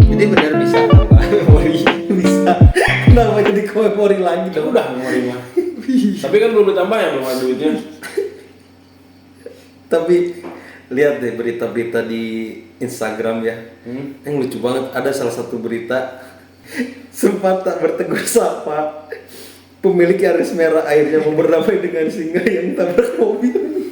Jadi benar bisa memori. Bisa. Kenapa jadi ke memori lagi Kan dong? udah memori mah. Tapi kan belum ditambah ya, belum ada duitnya. Tapi lihat deh berita-berita di Instagram ya. Yang lucu banget, ada salah satu berita sempat tak bertegur sapa pemilik Yaris merah akhirnya mau berdamai dengan singa yang tabrak mobil.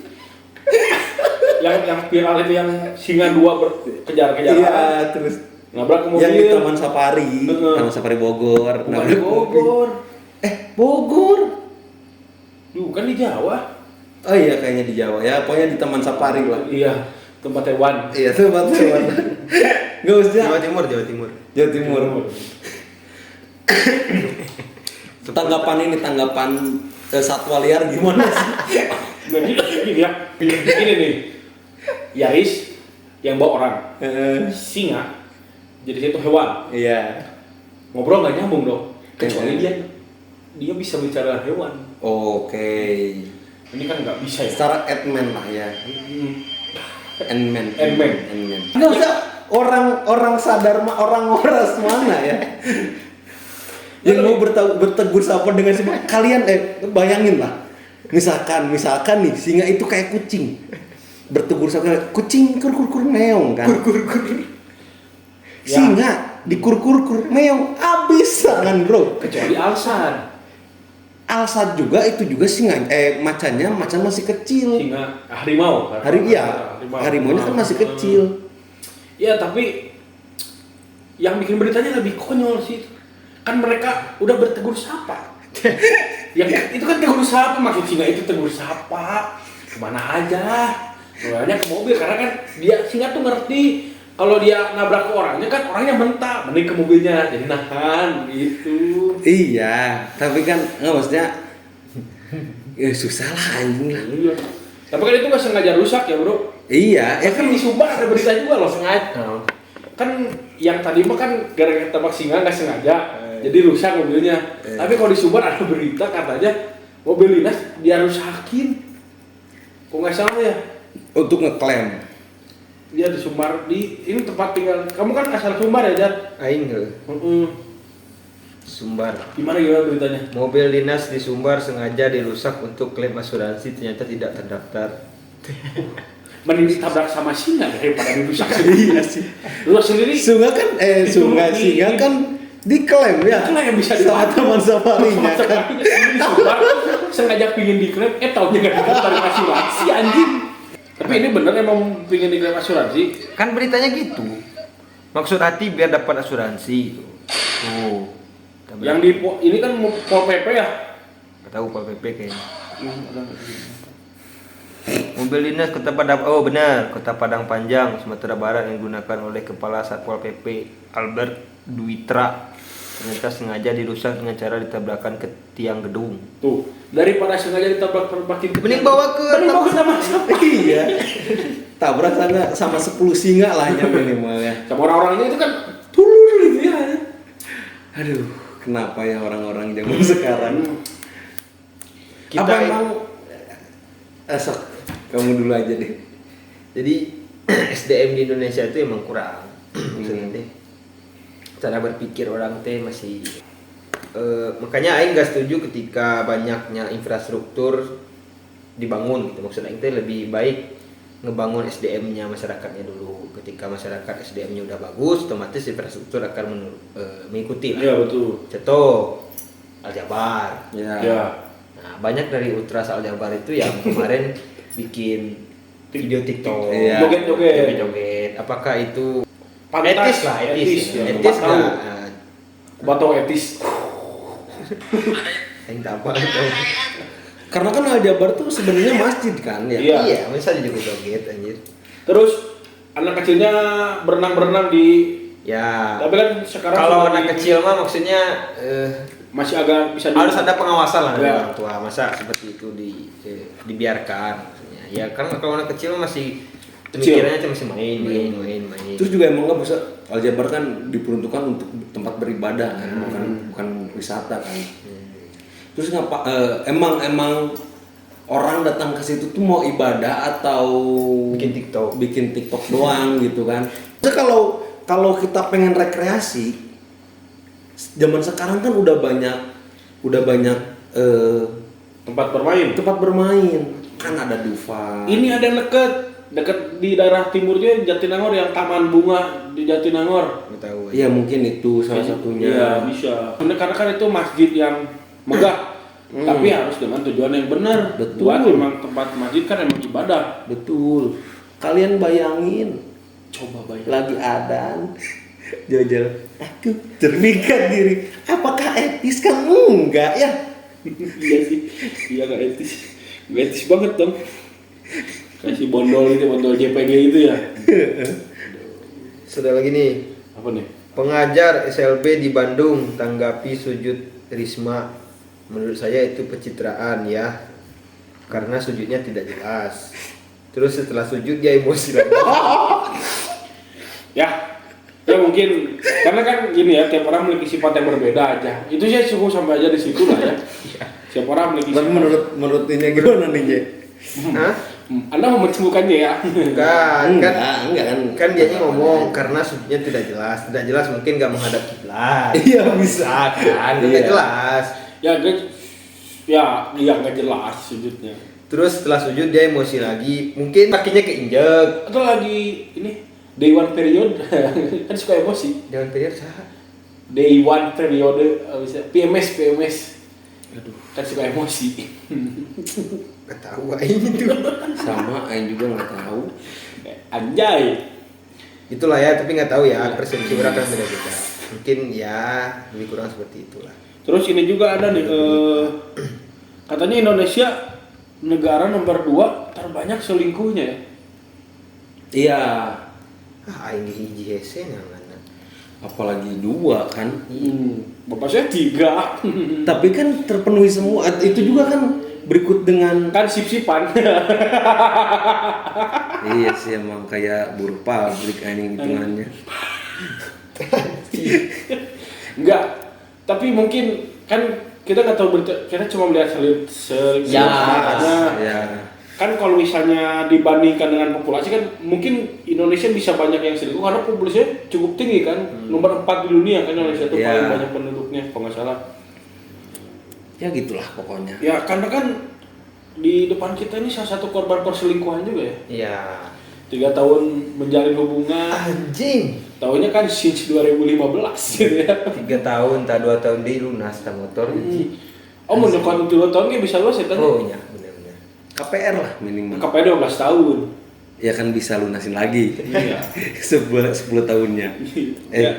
Yang viral itu yang singa 2 kejar-kejaran. Iya, terus Nabrak ke mobil. yang di Taman Safari, Taman Safari Bogor. Bukan nabrak di mobil. Bogor. Bogor. Duh, kan di Jawa. Oh iya kayaknya di Jawa ya, pokoknya di Taman Safari lah. Iya, tempat hewan. Iya, tempat hewan. Gak usah. Jawa Timur. Jawa Timur. Tanggapan satwa liar gimana sih? Jadi gini ya, ini nih. Yaris yang bawa orang. Singa jadi itu hewan. Iya. Ngobrol nggak nyambung dong. Kecuali dia bisa bicara hewan. Oke. Ini kan nggak bisa ya. Secara Ant-Man lah ya. Ant-Man. Ant-Man. Nggak usah orang sadar orang waras mana ya. Yang mau bertegur sapa dengan si kalian bayangin lah. Misalkan nih singa itu kayak kucing. Bertegur sapa kucing kur meong kan. Kur. Singa di kur meong abis kan bro. Kecuali Alsan. Alsat juga itu juga singa macan masih kecil. Singa harimau. Harimaunya kan masih kecil. Ya tapi yang bikin beritanya lebih konyol sih. Kan mereka udah bertegur sapa. Ya itu kan tegur sapa, maksud singa itu tegur sapa. Kemana aja? Mulanya ke mobil karena kan singa tuh ngerti kalau dia nabrak ke orangnya kan orangnya mentak, mending ke mobilnya jadi nahan gitu. Iya, tapi kan nggak maksudnya ya susah lah anjing lah. Iya. Tapi kan itu nggak sengaja rusak ya bro. Iya, Ya kan di Sumbar ada berita juga loh sengaja. Kan yang tadi mah kan gara-gara tembak singa nggak sengaja, jadi rusak mobilnya. Tapi kalau di Sumbar ada berita katanya mobil dinas dia rusakin. Kok nggak salah ya? Untuk ngeklaim. Dia di Sumbar ini tempat tinggal. Kamu kan asal Sumbar ya Jat? Aing Sumbar. Gimana beritanya? Mobil dinas di Sumbar sengaja dirusak untuk klaim asuransi ternyata tidak terdaftar. Mending ditabrak sama singa daripada dirusak sendiri. Iya sih. Lu sendiri Singa kan diklaim ya. Diklaim bisa sama Taman Safarinya kan. Di Sumbar sengaja pingin diklaim, taunya nggak didaftar asuransi anjing. Tapi ini bener emang pingin diklaim asuransi? Kan beritanya gitu. Maksud hati biar dapat asuransi. Oh. Yang di ini kan Pol PP ya? Nggak tahu Pol PP kayaknya. Mobil dinas Kota Padang, oh benar, Kota Padang Panjang, Sumatera Barat yang digunakan oleh Kepala Satpol PP Albert Duwitra ternyata sengaja dirusak dengan cara ditabrakan ke tiang gedung. Tuh, daripada sengaja ditabrak-tabrakin Mending bawa ke Taman Safari. Iya. Tabrak sama 10 singa lah ya minimal ya. Sama orang-orangnya itu kan tulur gitu ya. Aduh, kenapa ya orang-orang zaman sekarang? Kita Apa emang sok kamu dulu aja deh. Jadi SDM di Indonesia itu emang kurang. Maksudnya teh cara berpikir orang teh masih makanya aing gak setuju ketika banyaknya infrastruktur dibangun gitu. Maksudnya aing teh lebih baik ngebangun SDM-nya masyarakatnya dulu. Ketika masyarakat SDM-nya udah bagus, otomatis infrastruktur akan mengikuti lah. Iya betul. Contoh Aljabar. Ya. Nah, banyak dari Ultras Aljabar itu yang kemarin bikin video TikTok, Iya. Joget-joget. Apakah itu Pantas, etis lah, etis ya. etis Tahu. nggak? Bato etis. Yang tak apa itu. Karena kan Aljabar tuh sebenarnya masjid kan ya. Iya. Iya, masa juga joget anjir. Terus anak kecilnya berenang-berenang di Ya. tapi kan sekarang Kalau sudah anak kecil mah maksudnya masih agak bisa harus ada pengawasan lah dari Ya. orang tua. Masa seperti itu dibiarkan maksudnya. Ya kan kalau anak kecil masih Kecil. pemikirannya masih main. Terus juga emang nggak bisa Aljabar kan diperuntukkan untuk tempat beribadah kan, bukan wisata kan. Terus emang orang datang ke situ tuh mau ibadah atau bikin TikTok doang gitu kan. Terus kalau kalau kita pengen rekreasi, zaman sekarang kan udah banyak Tempat bermain. tempat bermain. Kan ada Dufan. Ini ada deket di daerah timurnya Jatinangor yang Taman Bunga di Jatinangor. Nggak tahu. Iya mungkin itu salah satunya. Iya bisa. Karena kan itu masjid yang megah, tapi harus dengan tujuan yang benar. Betul. Buat emang tempat masjid kan emang ibadah. Betul. Kalian bayangin Coba bayar. lagi adan jajal aku terpikat diri. Apakah etis kan? Enggak ya. Iya sih, iya nggak etis, nggak etis banget dong. Kasih bondol JPG itu ya. Sudah lagi nih. Apa nih? Pengajar SLB di Bandung tanggapi sujud Risma. Menurut saya itu pencitraan ya. Karena sujudnya tidak jelas. Terus setelah sujud dia emosi lagi. Ya mungkin karena kan gini ya, tiap orang memiliki sifat yang berbeda aja. Itu sih cukup sampai aja di situ lah ya. Tiap orang memiliki Tapi sifat. menurut ini gimana nih, Je? Hah? Anda mau mencembuhkannya ya? Bukan, kan Enggak kan. kan dia ngomong karena sujudnya tidak jelas. Tidak jelas mungkin nggak menghadap kiblat. Iya bisa Kan Iya. tidak jelas. Ya nggak jelas sujudnya. Terus setelah sujud dia emosi lagi. Mungkin kakinya keinjek. Atau lagi ini day one period kan suka emosi. Jangan period sah. Day one periode bisa PMS. Aduh, kan suka emosi. Gak tahu aing itu. sama Aing juga nggak tahu. Anjay. Itulah ya, tapi nggak tahu ya persepsi orang kan beda-beda. Mungkin ya lebih kurang seperti itulah. Terus ini juga ada nih katanya Indonesia negara nomor 2 terbanyak selingkuhnya ya. Iya, Aing hiji hese namanya. apalagi 2 kan. Bapak saya 3. Tapi kan terpenuhi semua. Itu juga kan berikut dengan Kan sip-sipan. iya sih emang kayak buruh pabrik anjing hitungannya. Enggak. Tapi mungkin kan kita nggak tahu berita, kita cuma melihat selingkuh. Ya. Kan kalau misalnya dibandingkan dengan populasi kan mungkin Indonesia bisa banyak yang selingkuh karena populasinya cukup tinggi kan. Nomor 4 di dunia kan Indonesia itu Ya. paling banyak penduduknya kalau nggak salah. Ya gitulah pokoknya. Ya karena kan di depan kita ini salah satu korban perselingkuhan juga ya. Iya. 3 tahun menjalin hubungan. Anjing. Tahunnya kan since 2015 gitu ya. 3 tahun, tak 2 tahun di lunas tak motor. Oh mendekat 2 tahun kayak bisa luas ya tadi. Oh iya, benar-benar. KPR lah minimal. KPD 12 tahun. Ya kan bisa lunasin lagi. Iya. 10 tahunnya. Ya.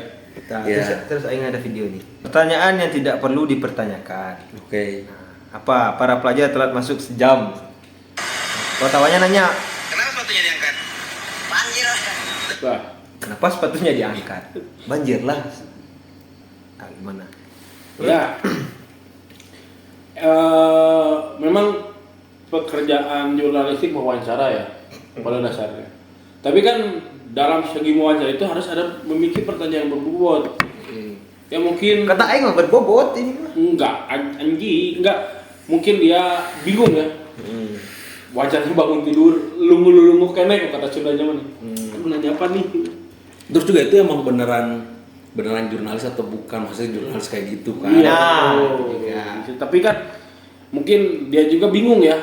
Nah, Ya. terus aing ada video nih. Pertanyaan yang tidak perlu dipertanyakan. Oke. Nah, apa? Para pelajar telat masuk sejam. Wartawannya nanya, Kenapa sepatunya diangkat? Banjir. Bah. kenapa sepatunya diangkat? Banjir lah. Nah, gimana? Ya. Memang pekerjaan jurnalistik mewawancara ya pada dasarnya. Tapi kan dalam segi mewawancara itu harus ada memiliki pertanyaan yang berbobot. Ya mungkin Kata aing mah berbobot ini mah. enggak anjing, enggak. Mungkin dia bingung ya. Wajarnya bangun tidur lungu-lungu kenek kata Sundanya mana. Aduh nanya apa nih? Terus juga itu emang beneran jurnalis atau bukan, maksudnya jurnalis kayak gitu kan. Iya. Nah, iya. Tapi kan mungkin dia juga bingung ya.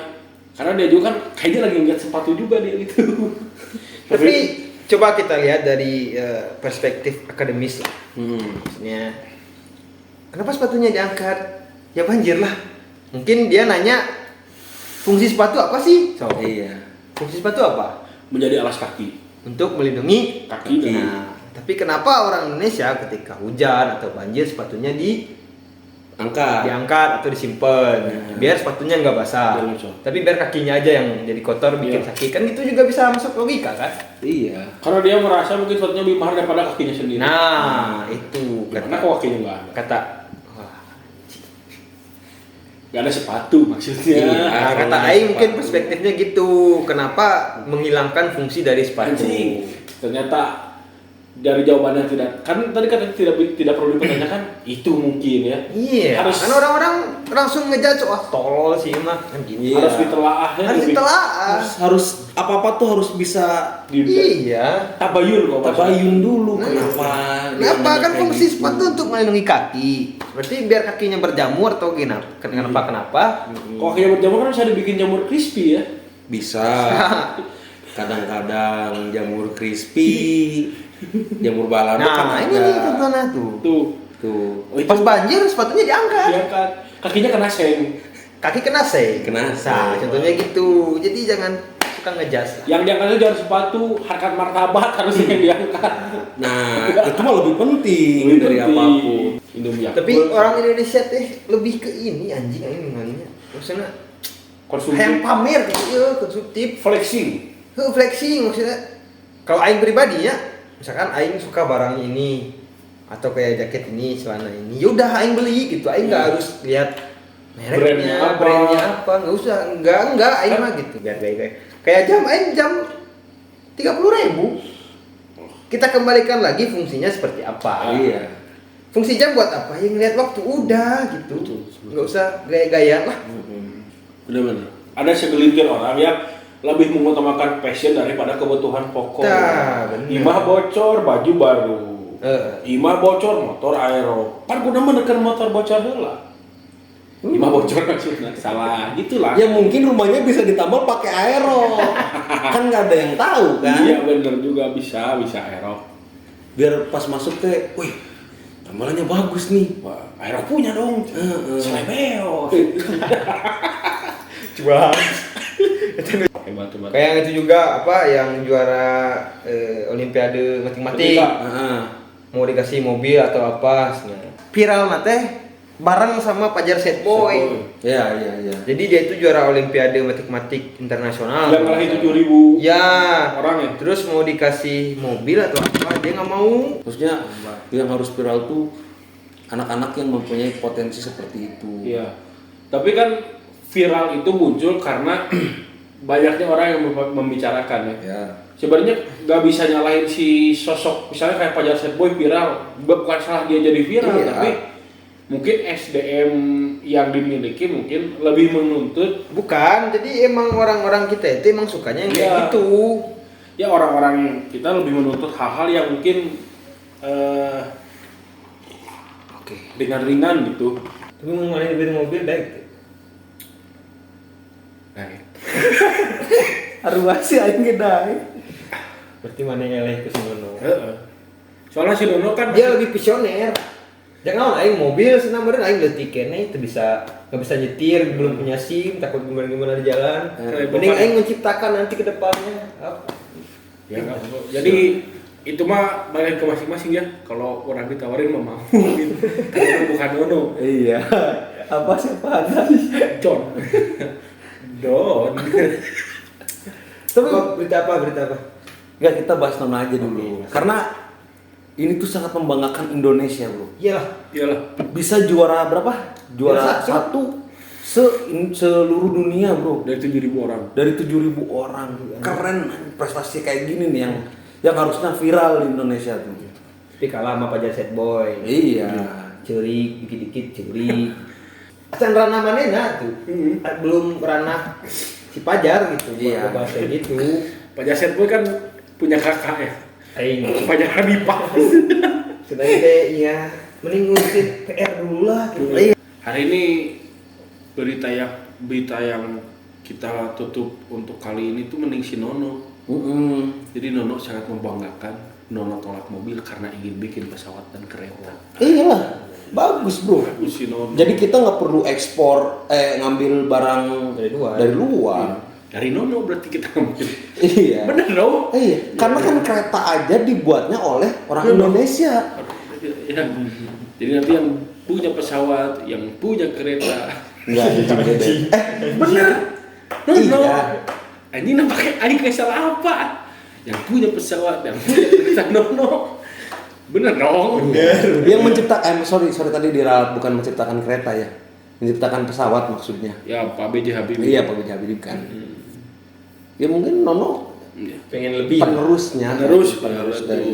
Karena dia juga kan kayaknya lagi ngeliat sepatu juga dia gitu. Tapi coba kita lihat dari perspektif akademis lah. Maksudnya, kenapa sepatunya diangkat? Ya banjir lah. Mungkin dia nanya, fungsi sepatu apa sih? So, Iya. fungsi sepatu apa? Menjadi alas kaki. Untuk melindungi Kaki. Nah, tapi kenapa orang Indonesia ketika hujan atau banjir sepatunya Angka. diangkat atau disimpan biar sepatunya nggak basah, Biar lucu. tapi biar kakinya aja yang jadi kotor bikin Iya. sakit kan itu juga bisa masuk logika kan? Iya. Karena dia merasa mungkin sepatunya lebih mahal daripada kakinya sendiri. Nah itu Karena kok kakinya enggak ada. kata wah, Gak ada sepatu maksudnya. Iya. nah, kata Karena Aing mungkin sepatu. perspektifnya gitu, kenapa menghilangkan fungsi dari sepatu? Anjing. Ternyata dari jawabannya tidak, kan tadi kan tidak perlu dipertanyakan itu mungkin ya. Iya. Harus Kan orang-orang langsung ngejudge, wah tolol sih mah kan gini. Iya. harus ditelaah ya. Harus lebih ditelaah. Harus apa-apa tuh harus bisa Iya. tabayun kok Mas. tabayun dulu Nah, kenapa. Kenapa dia kan kayak fungsi gitu. sepatu untuk melindungi kaki? Berarti biar kakinya berjamur atau gimana? Kenapa? Kalau kayak berjamur kan bisa dibikin jamur crispy ya. Bisa. Kadang-kadang jamur crispy, jamur balado kan Nah, ini ada. nih contohnya tuh. Tuh. Tuh. Pas banjir sepatunya diangkat. Dia kan kakinya kena seng. Kaki kena seng. Kena Nah, seng. contohnya gitu. Jadi jangan suka ngejudge. Yang diangkat itu jangan sepatu, harkat martabat harusnya yang diangkat. Nah, itu mah lebih penting Lebih dari penting. apapun. Indomie Yakult. Tapi orang Indonesia teh lebih ke ini anjing ngalinya. Maksudnya konsumsi yang pamer gitu ya, konsumtif. flexing. Flexing maksudnya. Kalau aing pribadi ya, misalkan aing suka barang ini atau kayak jaket ini, celana ini, yaudah aing beli gitu. Aing nggak harus lihat mereknya, brandnya apa, nggak usah, enggak, aing mah gitu. Biar gaya-gaya. Kayak jam aing jam 30.000. Kita kembalikan lagi fungsinya seperti apa. Iya. Fungsi jam buat apa? Yang ngeliat waktu udah gitu. Betul. Nggak usah gaya-gaya lah. Benar-benar. Ada segelintir orang yang lebih mengutamakan passion daripada kebutuhan pokok. Nah, benar. Imah bocor, baju baru. Imah Imah bocor, motor aero. Kan guna menekan motor bocor heula. Imah bocor maksudnya salah, gitulah. Ya mungkin rumahnya bisa ditambal pakai aero. Kan nggak ada yang tahu kan. Iya bener juga bisa aero. Biar pas masuk teh, wih, tambalannya bagus nih. Wah, aero punya dong. Selebeo. Coba. Hebat. Kayak itu juga apa yang juara Olimpiade matematik Heeh. mau dikasih mobil atau apa. Nah, viral nate bareng sama Pajar Set Boy. Iya. Jadi dia itu juara Olimpiade matematik internasional. Yang ngalahin 7.000 Ya. orang ya. Terus mau dikasih mobil atau apa dia nggak mau. Maksudnya yang harus viral tuh anak-anak yang mempunyai potensi seperti itu. Iya. Tapi kan viral itu muncul karena banyaknya orang yang membicarakan ya. Ya. Sebenarnya nggak bisa nyalahin si sosok misalnya kayak Pajar Set Boy viral, bukan salah dia jadi viral, Iya. tapi mungkin SDM yang dimiliki mungkin lebih menuntut. Bukan, jadi emang orang-orang kita itu emang sukanya yang kayak Iya. gitu. Ya orang-orang kita lebih menuntut hal-hal yang mungkin Oke. dengan ringan gitu. Tapi mau ngalahin beli mobil baik. Baik. Aruah sih aing gedai. Berarti mana yang eleh ke Sinono? Soalnya si Dono kan Dia lebih visioner. Jangan aing mobil senang beren aing leutik keneh teu bisa nggak bisa nyetir, belum punya SIM, takut gimana di jalan. Mending aing menciptakan nanti ke depannya. Apa? ya, nggak apa-apa. Jadi itu mah balik ke masing-masing ya. Kalau orang ditawarin mah mau gitu. Karena bukan Dono. Iya. Apa siapa ada? John. Don. Tapi berita apa? Enggak, kita bahas Nono aja dulu. Karena ini tuh sangat membanggakan Indonesia, Bro. Iyalah. Iyalah. Bisa juara berapa? Juara Juara satu seluruh dunia, Bro. Dari 7.000 orang. Dari 7.000 orang. Keren prestasi kayak gini nih yang harusnya viral di Indonesia tuh. Tapi kalah sama Pajar Set Boy. Iya. Cerik, dikit-dikit cerik. Acan ranah manena tuh. Belum ranah si Pajar gitu. Iya. Bahasa gitu. Pak Jaset Boy kan punya kakak ya. Aing. Pak Habibah. Sedangkan teh iya mending ngurusin PR dulu lah gitu. Hari ini berita yang kita tutup untuk kali ini tuh mending si Nono. Jadi Nono sangat membanggakan. Nono tolak mobil karena ingin bikin pesawat dan kereta. Iyalah. Bagus, Bro. Bagus si Nono. Jadi kita nggak perlu ekspor ngambil barang Dari luar. Dari Nono berarti kita ngambil. Iya. Bener dong? Iya, karena kan kereta aja dibuatnya oleh orang Indonesia. Ya. Jadi nanti yang punya pesawat, yang punya kereta. Enggak ada beda. Bener. Nono. Iya. Anjing nampaknya aing kayak salah apa? Yang punya pesawat, yang punya kereta Nono. Bener dong. Yang menciptakan, sorry tadi diralat bukan menciptakan kereta ya, menciptakan pesawat maksudnya. Ya Pak B.J. Habibie. Iya Pak B.J. Habibie kan. Ya mungkin Nono Iya. Pengen lebih. penerusnya, Penerus dari